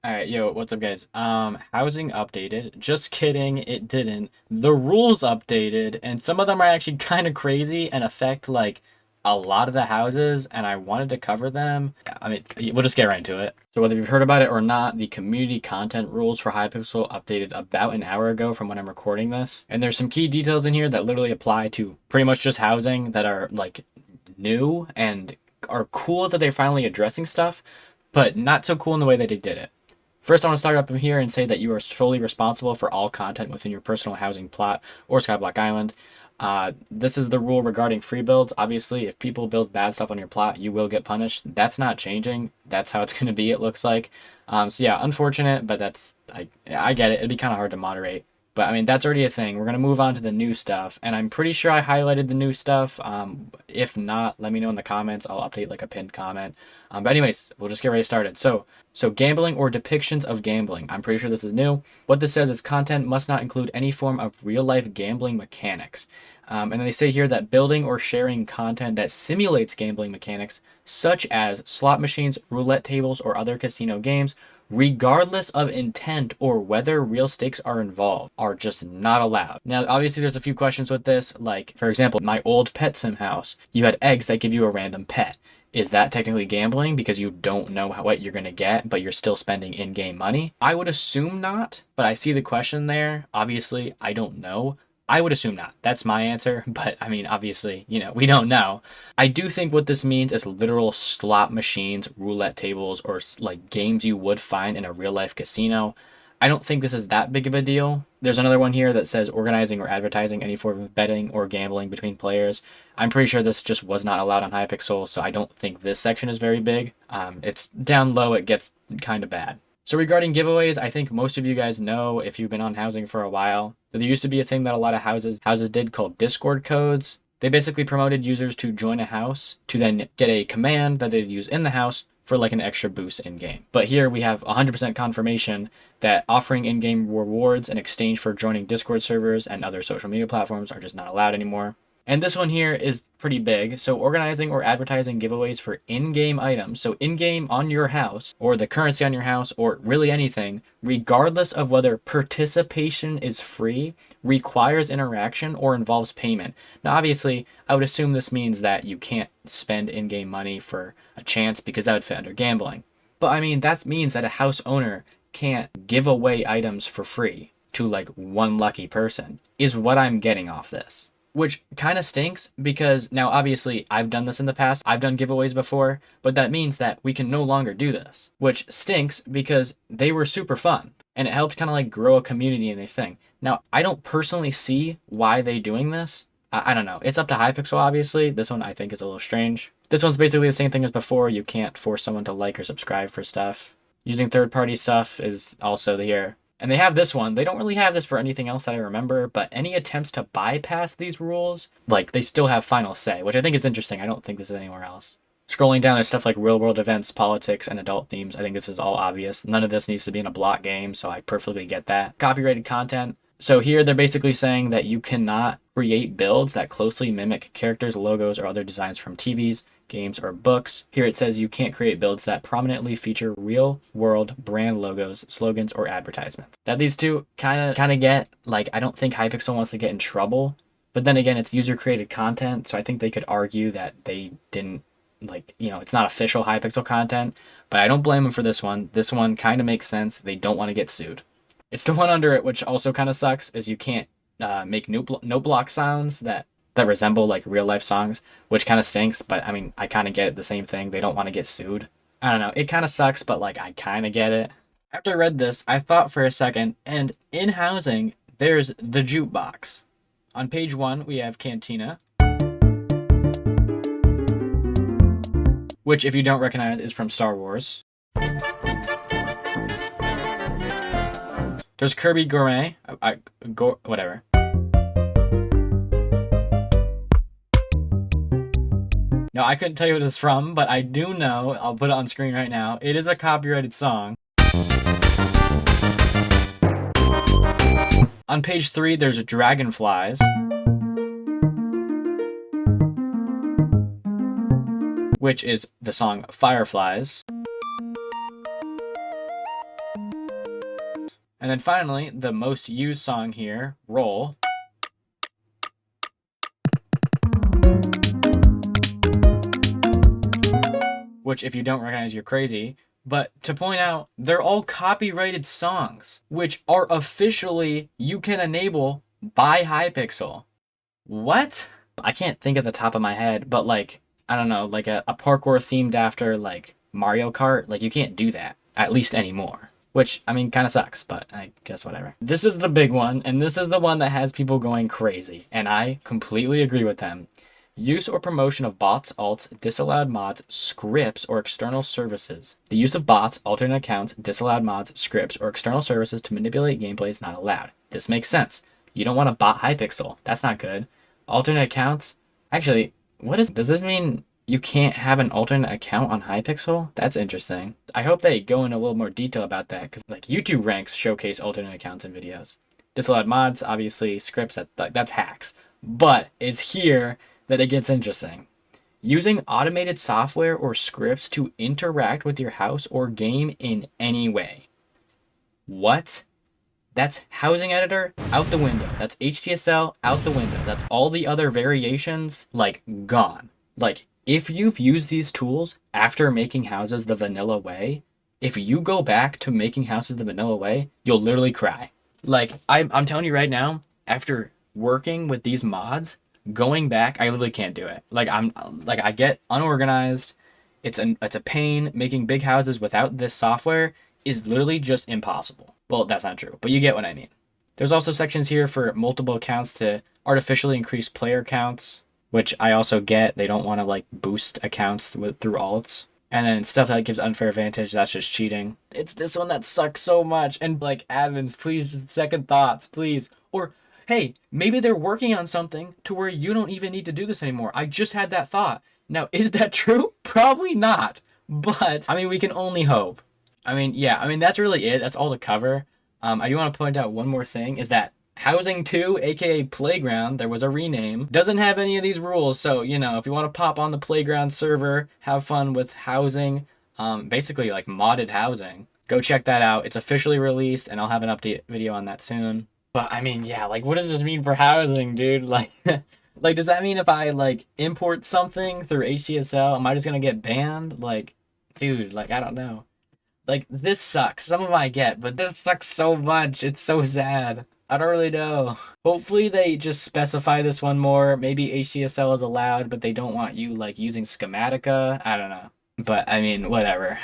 All right, yo, what's up, guys? Housing updated. Just kidding, it didn't. The rules updated, and some of them are actually kind of crazy and affect like a lot of the houses, and I wanted to cover them. I mean, we'll just get right into it. So whether you've heard about it or not, the community content rules for Hypixel updated about an hour ago from when I'm recording this. And there's some key details in here that literally apply to pretty much just housing that are like new and are cool that they're finally addressing stuff, but not so cool in the way that they did it. First, I want to start up here and say that you are solely responsible for all content within your personal housing plot or Skyblock Island. This is the rule regarding free builds. Obviously, if people build bad stuff on your plot, you will get punished. That's not changing. That's how it's going to be, it looks like. So yeah, unfortunate, but I get it. It'd be kind of hard to moderate. But I mean, that's already a thing. We're going to move on to the new stuff. And I'm pretty sure I highlighted the new stuff. If not, let me know in the comments. I'll update like a pinned comment. But anyways, we'll just get ready started. So gambling or depictions of gambling. I'm pretty sure this is new. What this says is content must not include any form of real life gambling mechanics. And they say here that building or sharing content that simulates gambling mechanics, such as slot machines, roulette tables, or other casino games, regardless of intent or whether real stakes are involved, are just not allowed. Now, obviously, there's a few questions with this. Like, for example, my old pet sim house, you had eggs that give you a random pet. Is that technically gambling because you don't know what you're going to get, but you're still spending in-game money? I would assume not, but I see the question there. Obviously, I don't know. I would assume not. That's my answer, but I mean, obviously, we don't know. I do think what this means is literal slot machines, roulette tables, or like games you would find in a real life casino. I don't think this is that big of a deal. There's another one here that says organizing or advertising any form of betting or gambling between players. I'm pretty sure this just was not allowed on Hypixel, so I don't think this section is very big. It's down low, it gets kind of bad. So regarding giveaways, I think most of you guys know, if you've been on housing for a while, that there used to be a thing that a lot of houses did called Discord codes. They basically promoted users to join a house to then get a command that they'd use in the house for like an extra boost in game. But here we have 100% confirmation that offering in-game rewards in exchange for joining Discord servers and other social media platforms are just not allowed anymore. And this one here is pretty big. So organizing or advertising giveaways for in-game items. So in-game on your house or the currency on your house or really anything, regardless of whether participation is free, requires interaction, or involves payment. Now, obviously, I would assume this means that you can't spend in-game money for a chance because that would fit under gambling. But I mean, that means that a house owner can't give away items for free to like one lucky person, is what I'm getting off this. Which kind of stinks because now obviously I've done this in the past. I've done giveaways before, but that means that we can no longer do this, which stinks because they were super fun and it helped kind of like grow a community and a thing. Now, I don't personally see why they're doing this. I don't know. It's up to Hypixel, obviously. This one I think is a little strange. This one's basically the same thing as before. You can't force someone to like or subscribe for stuff. Using third-party stuff is also here. And they have this one. They don't really have this for anything else that I remember, but any attempts to bypass these rules, like, they still have final say, which I think is interesting. I don't think this is anywhere else. Scrolling down, there's stuff like real-world events, politics, and adult themes. I think this is all obvious. None of this needs to be in a block game, so I perfectly get that. Copyrighted content. So here they're basically saying that you cannot create builds that closely mimic characters, logos, or other designs from TVs, games, or books. Here it says you can't create builds that prominently feature real world brand logos, slogans, or advertisements. Now these two kind of get, like, I don't think Hypixel wants to get in trouble, but then again, it's user created content, so I think they could argue that they didn't, like, it's not official Hypixel content, but I don't blame them for this one. This one kind of makes sense. They don't want to get sued. It's the one under it, which also kind of sucks, is you can't make no block sounds that resemble like real life songs, which kind of stinks, but I mean, I kind of get it, the same thing. They don't want to get sued. I don't know. It kind of sucks, but like, I kind of get it. After I read this, I thought for a second, and in housing, there's the jukebox. On page 1, we have Cantina, which if you don't recognize is from Star Wars. There's Kirby Gourmet, whatever. No, I couldn't tell you what it's from, but I do know, I'll put it on screen right now, it is a copyrighted song. On page 3, there's Dragonflies, which is the song Fireflies. And then finally, the most used song here, Roll. Which if you don't recognize, you're crazy. But to point out, they're all copyrighted songs, which are officially, you can enable by Hypixel. What? I can't think at the top of my head, but like, I don't know, like a parkour themed after like Mario Kart, like you can't do that, at least anymore. Which, I mean, kind of sucks, but I guess whatever. This is the big one, and this is the one that has people going crazy, and I completely agree with them. Use or promotion of bots, alts, disallowed mods, scripts, or external services. The use of bots, alternate accounts, disallowed mods, scripts, or external services to manipulate gameplay is not allowed. This makes sense. You don't want to bot Hypixel. That's not good. Alternate accounts? Actually, does this mean you can't have an alternate account on Hypixel? That's interesting. I hope they go into a little more detail about that, because like YouTube ranks showcase alternate accounts in videos. Disallowed mods, obviously, scripts, that's hacks. But it's here that it gets interesting. Using automated software or scripts to interact with your house or game in any way. What? That's housing editor out the window. That's HTSL out the window. That's all the other variations, like, gone. Like, if you've used these tools after making houses the vanilla way, if you go back to making houses the vanilla way, you'll literally cry. Like, I'm telling you right now, after working with these mods, going back, I literally can't do it. Like, I get unorganized. It's a pain. Making big houses without this software is literally just impossible. Well, that's not true, but you get what I mean. There's also sections here for multiple accounts to artificially increase player counts, which I also get. They don't want to like boost accounts through alts. And then stuff that gives unfair advantage, that's just cheating. It's this one that sucks so much. And like admins, please, just second thoughts, please. Or hey, maybe they're working on something to where you don't even need to do this anymore. I just had that thought. Now, is that true? Probably not. But I mean, we can only hope. That's really it. That's all to cover. I do want to point out one more thing, is that Housing 2, aka Playground, there was a rename, doesn't have any of these rules. So, you know, if you want to pop on the Playground server, have fun with housing, basically like modded housing, go check that out. It's officially released, and I'll have an update video on that soon. But I mean, yeah, like what does this mean for housing, dude? Like, like does that mean if I like import something through HTSL, am I just gonna get banned? Like, dude, like I don't know. Like, this sucks. Some of them I get, but this sucks so much. It's so sad. I don't really know. Hopefully they just specify this one more. Maybe HTSL is allowed, but they don't want you, like, using Schematica. I don't know. But, I mean, whatever.